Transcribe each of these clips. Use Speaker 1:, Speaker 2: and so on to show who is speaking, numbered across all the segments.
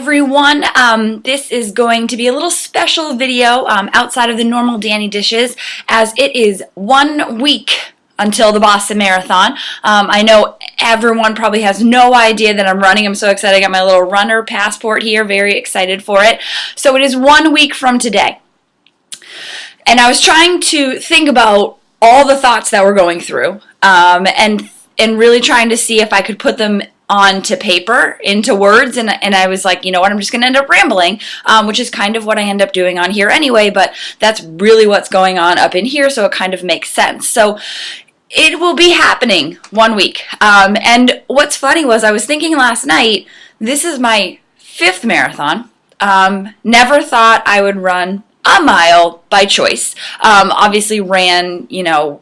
Speaker 1: Everyone, this is going to be a little special video outside of the normal Danny dishes, as it is 1 week until the Boston Marathon. I know everyone probably has no idea that I'm running. I'm so excited. I got my little runner passport here, very excited for it. So it is 1 week from today. And I was trying to think about all the thoughts that we're going through and really trying to see if I could put them onto paper, into words, and I was like, you know what, I'm just going to end up rambling, which is kind of what I end up doing on here anyway, but that's really what's going on up in here, so it kind of makes sense. So it will be happening 1 week. And what's funny was I was thinking last night, this is my 5th marathon. Never thought I would run a mile by choice. Obviously ran,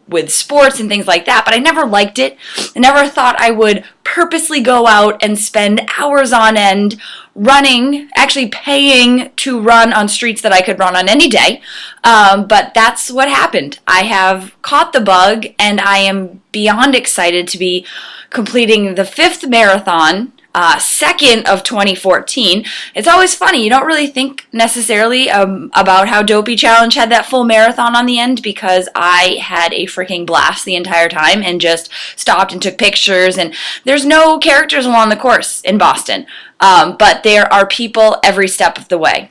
Speaker 1: with sports and things like that, but I never liked it. I never thought I would purposely go out and spend hours on end running, actually paying to run on streets that I could run on any day. But that's what happened. I have caught the bug, and I am beyond excited to be completing the 5th marathon, 2nd of 2014. It's always funny. You don't really think necessarily about how Dopey Challenge had that full marathon on the end, because I had a freaking blast the entire time and just stopped and took pictures. And there's no characters along the course in Boston, but there are people every step of the way.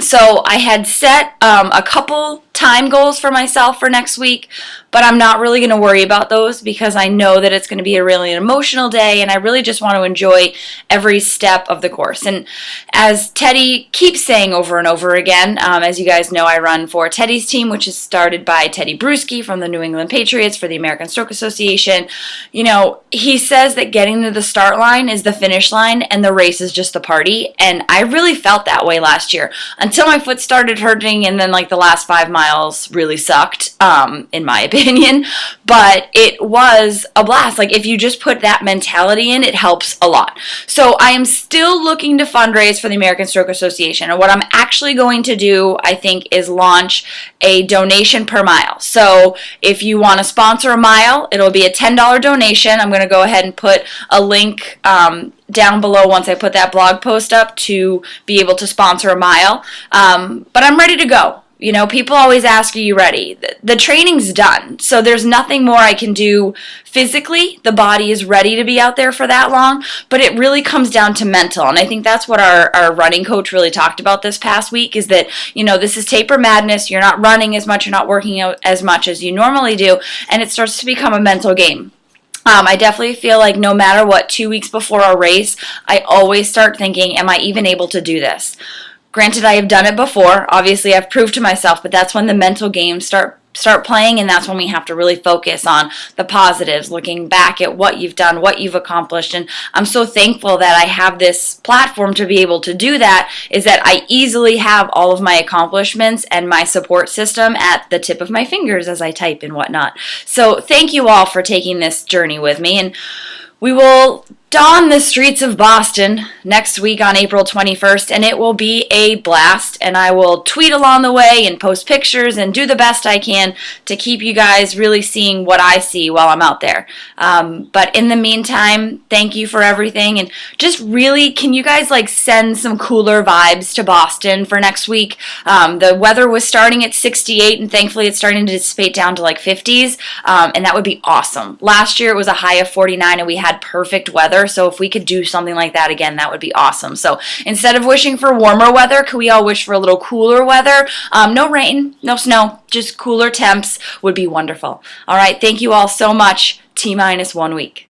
Speaker 1: So I had set a couple time goals for myself for next week, but I'm not really going to worry about those because I know that it's going to be a really emotional day, and I really just want to enjoy every step of the course. And as Teddy keeps saying over and over again, as you guys know, I run for Teddy's team, which is started by Teddy Bruschi from the New England Patriots for the American Stroke Association. He says that getting to the start line is the finish line and the race is just the party, and I really felt that way last year until my foot started hurting, and then the last 5 miles really sucked, in my opinion, but it was a blast. If you just put that mentality in, it helps a lot. So I am still looking to fundraise for the American Stroke Association, and what I'm actually going to do, I think, is launch a donation per mile. So if you want to sponsor a mile, it'll be a $10 donation. I'm going to go ahead and put a link down below once I put that blog post up to be able to sponsor a mile. But I'm ready to go. People always ask, are you ready? The training's done, so there's nothing more I can do physically. The body is ready to be out there for that long, but it really comes down to mental, and I think that's what our running coach really talked about this past week, is that, this is taper madness. You're not running as much, you're not working out as much as you normally do, and it starts to become a mental game. I definitely feel like no matter what, 2 weeks before a race, I always start thinking, am I even able to do this? Granted, I have done it before. Obviously, I've proved to myself, but that's when the mental games start playing, and that's when we have to really focus on the positives, looking back at what you've done, what you've accomplished. And I'm so thankful that I have this platform to be able to do that, is that I easily have all of my accomplishments and my support system at the tip of my fingers as I type and whatnot. So thank you all for taking this journey with me, and we will dawn the streets of Boston next week on April 21st, and it will be a blast, and I will tweet along the way and post pictures and do the best I can to keep you guys really seeing what I see while I'm out there. But in the meantime, thank you for everything, and just really, can you guys send some cooler vibes to Boston for next week? The weather was starting at 68, and thankfully it's starting to dissipate down to 50s, and that would be awesome. Last year it was a high of 49, and we had perfect weather. So if we could do something like that again, that would be awesome. So instead of wishing for warmer weather, could we all wish for a little cooler weather? No rain, no snow, just cooler temps would be wonderful. All right, thank you all so much. T-minus 1 week.